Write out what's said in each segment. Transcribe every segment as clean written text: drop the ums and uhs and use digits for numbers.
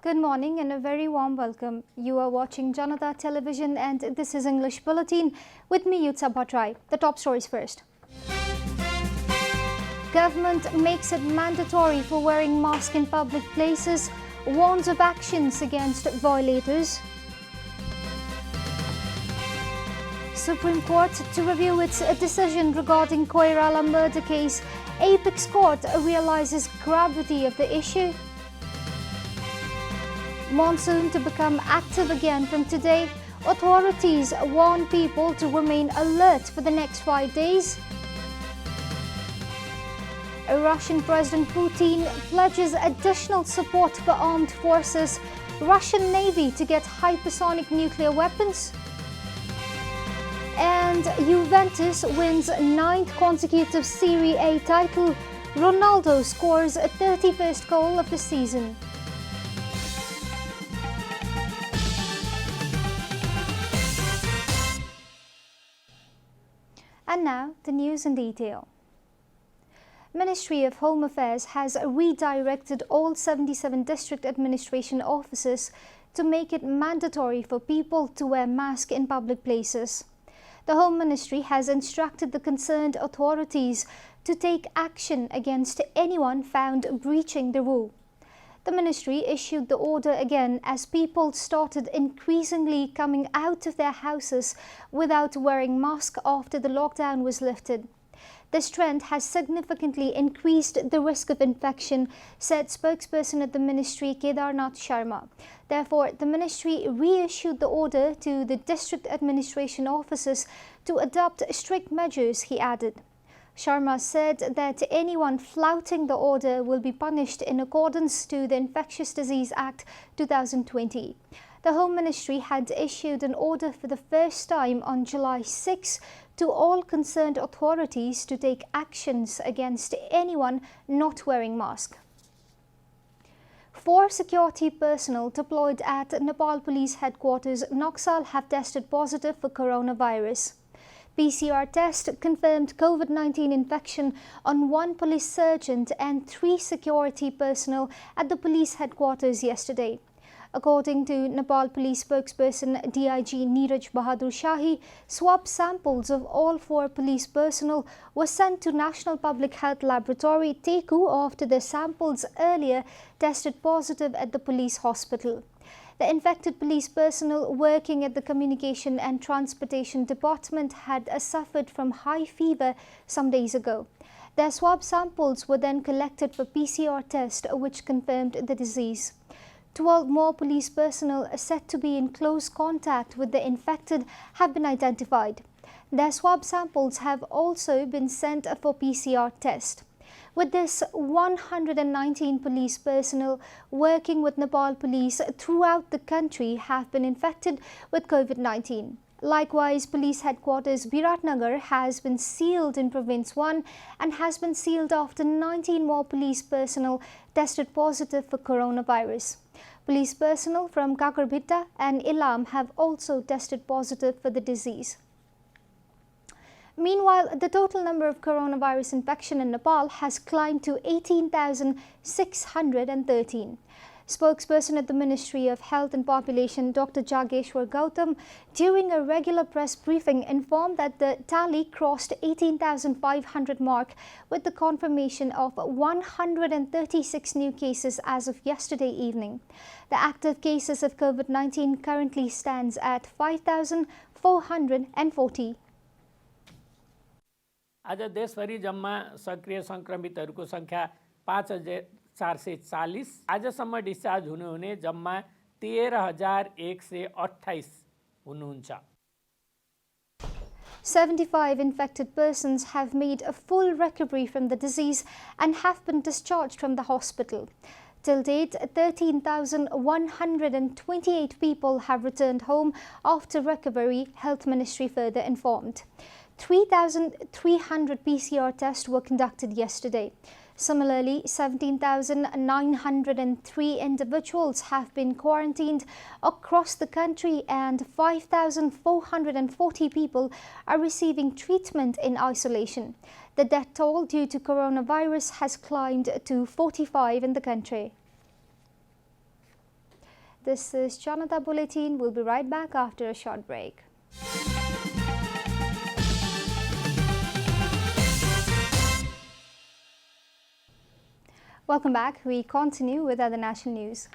Good morning and a very warm welcome. You are watching Janata Television and this is English Bulletin with me Yutsa Bhattrai. The top stories first. Government makes it mandatory for wearing mask in public places, warns of actions against violators. Supreme Court to review its decision regarding Koirala murder case. Apex Court realizes gravity of the issue. Monsoon to become active again from today. Authorities warn people to remain alert for the next 5 days. Russian President Putin pledges additional support for armed forces. Russian Navy to get hypersonic nuclear weapons. And Juventus wins 9th consecutive Serie A title. Ronaldo scores a 31st goal of the season. And now, the news in detail. Ministry of Home Affairs has redirected all 77 district administration offices to make it mandatory for people to wear masks in public places. The Home Ministry has instructed the concerned authorities to take action against anyone found breaching the rule. The ministry issued the order again as people started increasingly coming out of their houses without wearing masks after the lockdown was lifted. This trend has significantly increased the risk of infection, said spokesperson at the ministry Kedarnath Sharma. Therefore, the ministry reissued the order to the district administration offices to adopt strict measures, he added. Sharma said that anyone flouting the order will be punished in accordance to the Infectious Disease Act 2020. The Home Ministry had issued an order for the first time on July 6 to all concerned authorities to take actions against anyone not wearing masks. 4 security personnel deployed at Nepal Police Headquarters, Naxal, have tested positive for coronavirus. PCR test confirmed COVID-19 infection on 1 police sergeant and 3 security personnel at the police headquarters yesterday. According to Nepal Police spokesperson DIG Neeraj Bahadur Shahi, swab samples of all 4 police personnel were sent to National Public Health Laboratory, Teku, after their samples earlier tested positive at the police hospital. The infected police personnel working at the Communication and Transportation Department had suffered from high fever some days ago. Their swab samples were then collected for PCR test, which confirmed the disease. 12 more police personnel said to be in close contact with the infected have been identified. Their swab samples have also been sent for PCR test. With this, 119 police personnel working with Nepal Police throughout the country have been infected with COVID-19. Likewise, Police Headquarters Biratnagar has been sealed in Province 1 and has been sealed after 19 more police personnel tested positive for coronavirus. Police personnel from Kakarbhitta and Ilam have also tested positive for the disease. Meanwhile, the total number of coronavirus infection in Nepal has climbed to 18,613. Spokesperson at the Ministry of Health and Population, Dr. Jageshwar Gautam, during a regular press briefing informed that the tally crossed 18,500 mark with the confirmation of 136 new cases as of yesterday evening. The active cases of COVID-19 currently stands at 5,440. आज देशभरि जम्मा सक्रिय संक्रमितहरूको संख्या 5,440। आजसम्म discharge हुने जम्मा 13,128 हुनुहुन्छ। 75 infected persons have made a full recovery from the disease and have been discharged from the hospital. Till date, 13,128 people have returned home after recovery, Health Ministry further informed. 3,300 PCR tests were conducted yesterday. Similarly, 17,903 individuals have been quarantined across the country and 5,440 people are receiving treatment in isolation. The death toll due to coronavirus has climbed to 45 in the country. This is Janata Bulletin. We'll be right back after a short break. Welcome back. We continue with other national news.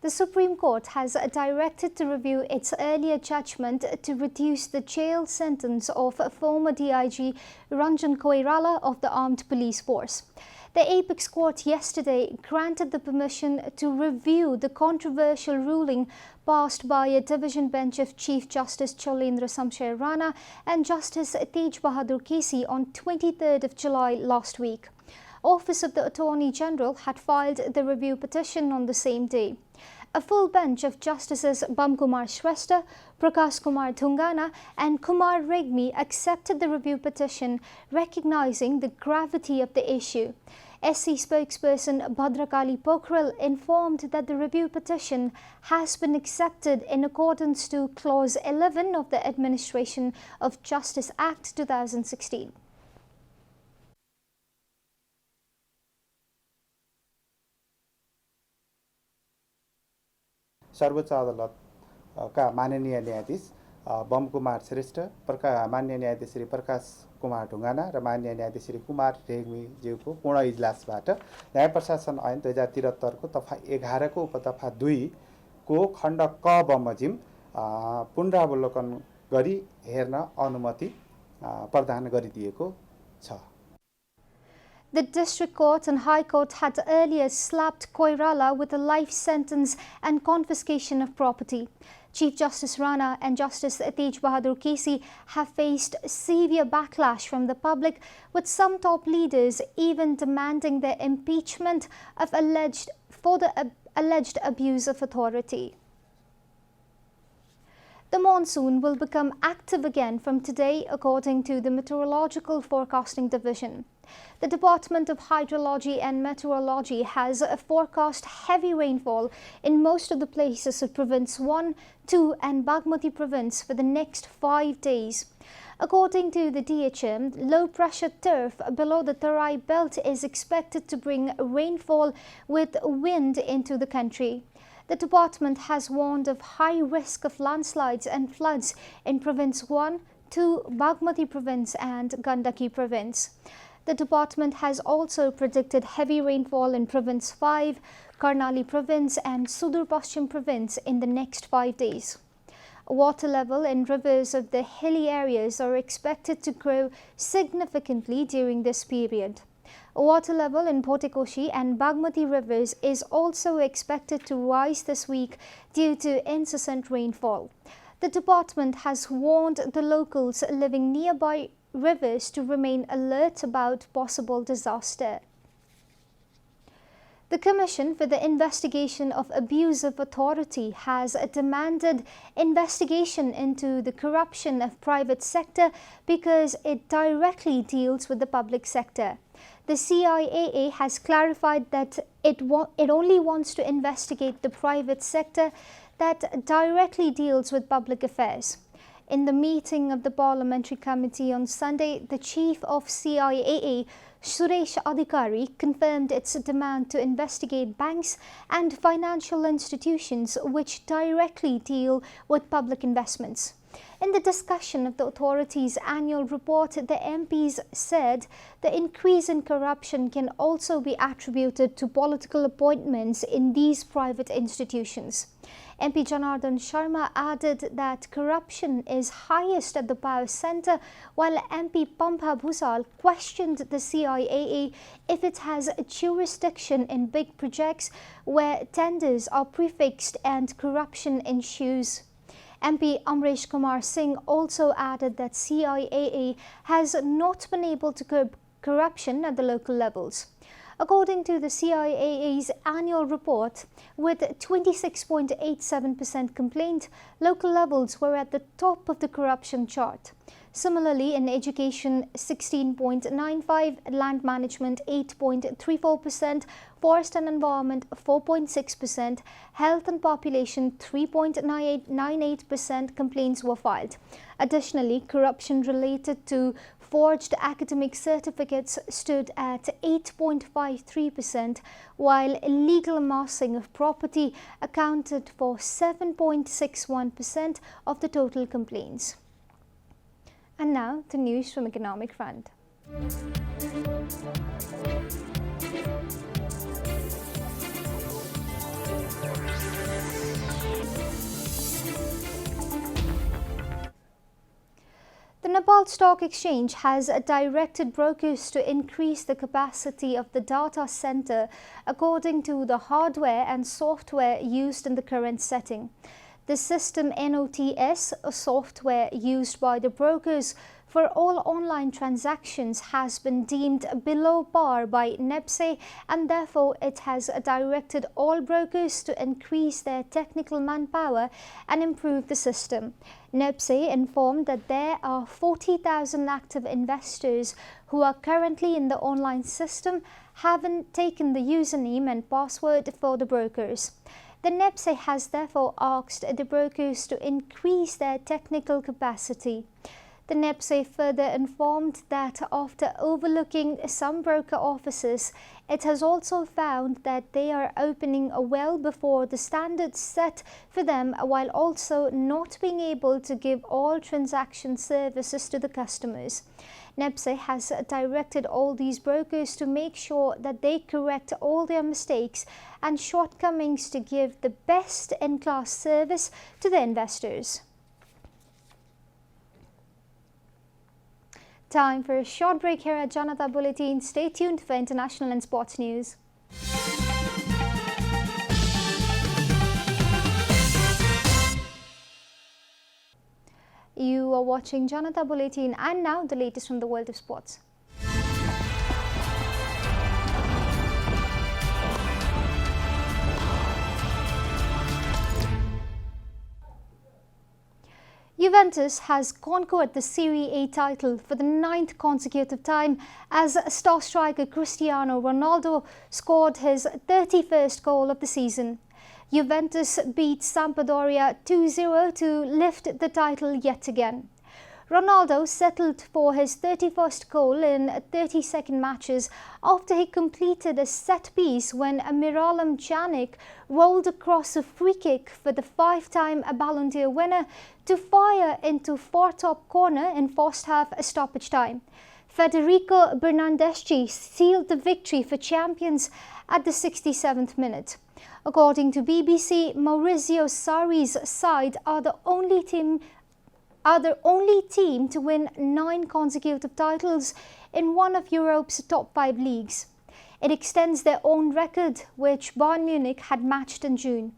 The Supreme Court has directed to review its earlier judgment to reduce the jail sentence of former DIG Ranjan Koirala of the Armed Police Force. The Apex Court yesterday granted the permission to review the controversial ruling passed by a division bench of Chief Justice Cholendra Samshay Rana and Justice Tej Bahadur Kesi on 23rd of July last week. Office of the Attorney General had filed the review petition on the same day. A full bench of Justices Bamkumar Shrestha, Prakash Kumar Dhungana and Kumar Regmi accepted the review petition, recognizing the gravity of the issue. SC spokesperson Bhadrakali Pokhrel informed that the review petition has been accepted in accordance to Clause 11 of the Administration of Justice Act 2016. सर्वोच्च अदालतका माननीय न्यायाधीश बमकुमार श्रेष्ठ, माननीय न्यायाधीश श्री प्रकाश कुमार ढुङ्गाना र माननीय न्यायाधीश श्री कुमार रेग्मीज्यूको पूर्ण इजलासबाट न्याय प्रशासन ऐन 2073 को दफा 11 को उपदफा 2 को खण्ड क बमोजिम पुनरावलोकन गरी हेर्न अनुमति प्रदान गरिदिएको छ। The District Court and High Court had earlier slapped Koirala with a life sentence and confiscation of property. Chief Justice Rana and Justice Tej Bahadur Kesi have faced severe backlash from the public, with some top leaders even demanding their impeachment for the alleged abuse of authority. The monsoon will become active again from today, according to the Meteorological Forecasting Division. The Department of Hydrology and Meteorology has forecast heavy rainfall in most of the places of Province 1, 2 and Bagmati Province for the next 5 days. According to the DHM, low-pressure turf below the Tarai belt is expected to bring rainfall with wind into the country. The department has warned of high risk of landslides and floods in Province 1, 2, Bagmati Province and Gandaki Province. The department has also predicted heavy rainfall in Province 5, Karnali Province and Sudur Paschim Province in the next 5 days. Water level in rivers of the hilly areas are expected to grow significantly during this period. Water level in Potekoshi and Bagmati rivers is also expected to rise this week due to incessant rainfall. The department has warned the locals living nearby rivers to remain alert about possible disaster. The Commission for the Investigation of Abuse of Authority has demanded investigation into the corruption of private sector because it directly deals with the public sector. The CIAA has clarified that it only wants to investigate the private sector that directly deals with public affairs. In the meeting of the Parliamentary Committee on Sunday, the Chief of CIAA, Suresh Adhikari, confirmed its demand to investigate banks and financial institutions which directly deal with public investments. In the discussion of the authority's annual report, the MPs said the increase in corruption can also be attributed to political appointments in these private institutions. MP Janardan Sharma added that corruption is highest at the power centre, while MP Pampa Bhusal questioned the CIAA if it has jurisdiction in big projects where tenders are prefixed and corruption ensues. MP Amresh Kumar Singh also added that CIAA has not been able to curb corruption at the local levels. According to the CIAA's annual report, with 26.87% complaint, local levels were at the top of the corruption chart. Similarly, in education, 16.95%, land management 8.34%, forest and environment 4.6%, health and population 3.98% complaints were filed. Additionally, corruption related to forged academic certificates stood at 8.53%, while illegal amassing of property accounted for 7.61% of the total complaints. And now the news from economic front. The Nepal Stock Exchange has directed brokers to increase the capacity of the data center according to the hardware and software used in the current setting. The system NOTS, a software used by the brokers for all online transactions, has been deemed below par by NEPSE, and therefore it has directed all brokers to increase their technical manpower and improve the system. NEPSE informed that there are 40,000 active investors who are currently in the online system, haven't taken the username and password for the brokers. The NEPSE has therefore asked the brokers to increase their technical capacity. The NEPSE further informed that after overlooking some broker offices, it has also found that they are opening well before the standards set for them, while also not being able to give all transaction services to the customers. NEPSE has directed all these brokers to make sure that they correct all their mistakes and shortcomings to give the best in-class service to the investors. Time for a short break here at Janata Bulletin. Stay tuned for international and sports news. You are watching Janata Bulletin, and now the latest from the world of sports. Juventus has conquered the Serie A title for the 9th consecutive time as star striker Cristiano Ronaldo scored his 31st goal of the season. Juventus beat Sampdoria 2-0 to lift the title yet again. Ronaldo settled for his 31st goal in 32nd matches after he completed a set piece when Miralem Pjanic rolled across a free kick for the 5-time Ballon d'Or winner to fire into far top corner in first half stoppage time. Federico Bernardeschi sealed the victory for champions at the 67th minute. According to BBC, Maurizio Sarri's side are the only team to win 9 consecutive titles in one of Europe's top 5 leagues. It extends their own record, which Bayern Munich had matched in June.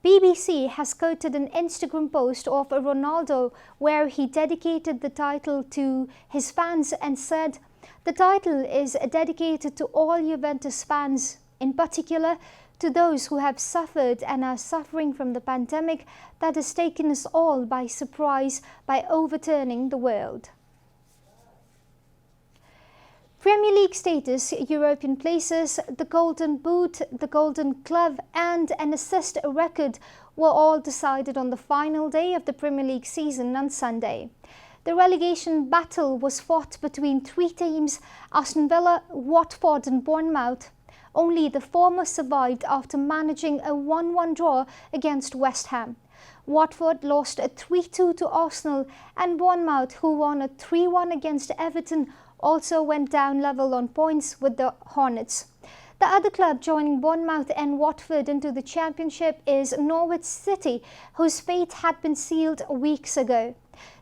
BBC has quoted an Instagram post of Ronaldo where he dedicated the title to his fans and said, "The title is dedicated to all Juventus fans, in particular to those who have suffered and are suffering from the pandemic that has taken us all by surprise by overturning the world." Premier League status, European places, the Golden Boot, the Golden Glove and an assist record were all decided on the final day of the Premier League season on Sunday. The relegation battle was fought between 3 teams, Aston Villa, Watford and Bournemouth. Only the former survived after managing a 1-1 draw against West Ham. Watford lost a 3-2 to Arsenal, and Bournemouth, who won a 3-1 against Everton, also went down level on points with the Hornets. The other club joining Bournemouth and Watford into the championship is Norwich City, whose fate had been sealed weeks ago.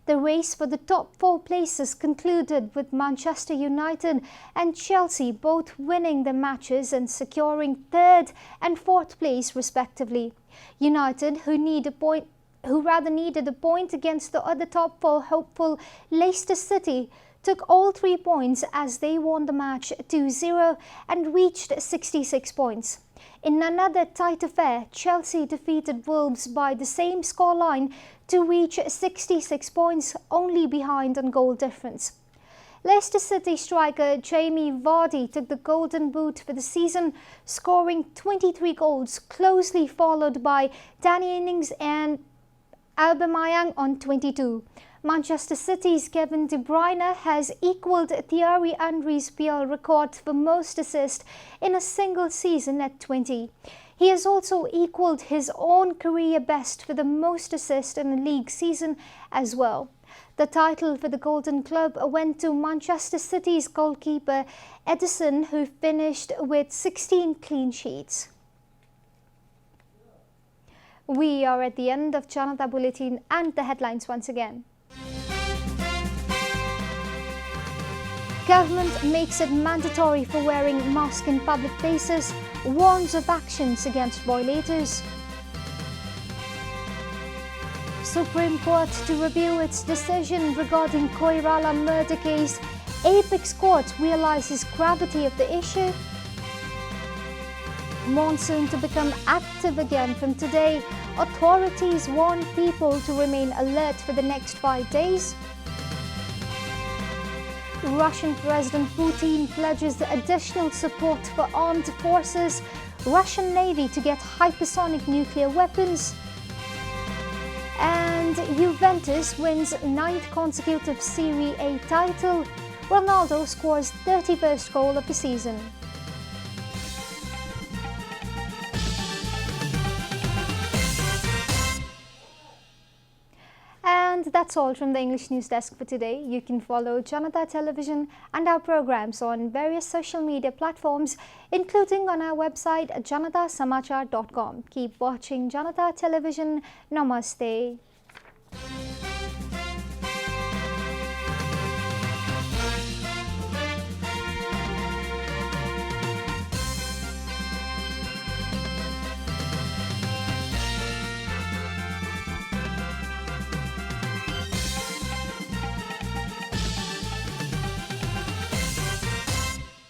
The race for the top 4 places concluded with Manchester United and Chelsea both winning their matches and securing 3rd and 4th place respectively. United, who rather needed a point against the other top 4 hopeful Leicester City, took all 3 points as they won the match 2-0 and reached 66 points. In another tight affair, Chelsea defeated Wolves by the same scoreline to reach 66 points, only behind on goal difference. Leicester City striker Jamie Vardy took the Golden Boot for the season, scoring 23 goals, closely followed by Danny Ings and Aubameyang on 22. Manchester City's Kevin De Bruyne has equalled Thierry Henry's PL record for most assists in a single season at 20. He has also equalled his own career best for the most assists in a league season as well. The title for the Golden Club went to Manchester City's goalkeeper Ederson, who finished with 16 clean sheets. We are at the end of Janata Bulletin and the headlines once again. Government makes it mandatory for wearing mask in public places, warns of actions against violators. Supreme Court to review its decision regarding Koirala murder case. Apex Court realizes gravity of the issue. Monsoon to become active again from today. Authorities warn people to remain alert for the next 5 days. Russian President Putin pledges additional support for armed forces. Russian Navy to get hypersonic nuclear weapons. And Juventus wins 9th consecutive Serie A title. Ronaldo scores 31st goal of the season. And that's all from the English News Desk for today. You can follow Janata Television and our programs on various social media platforms, including on our website janatasamachar.com. Keep watching Janata Television. Namaste.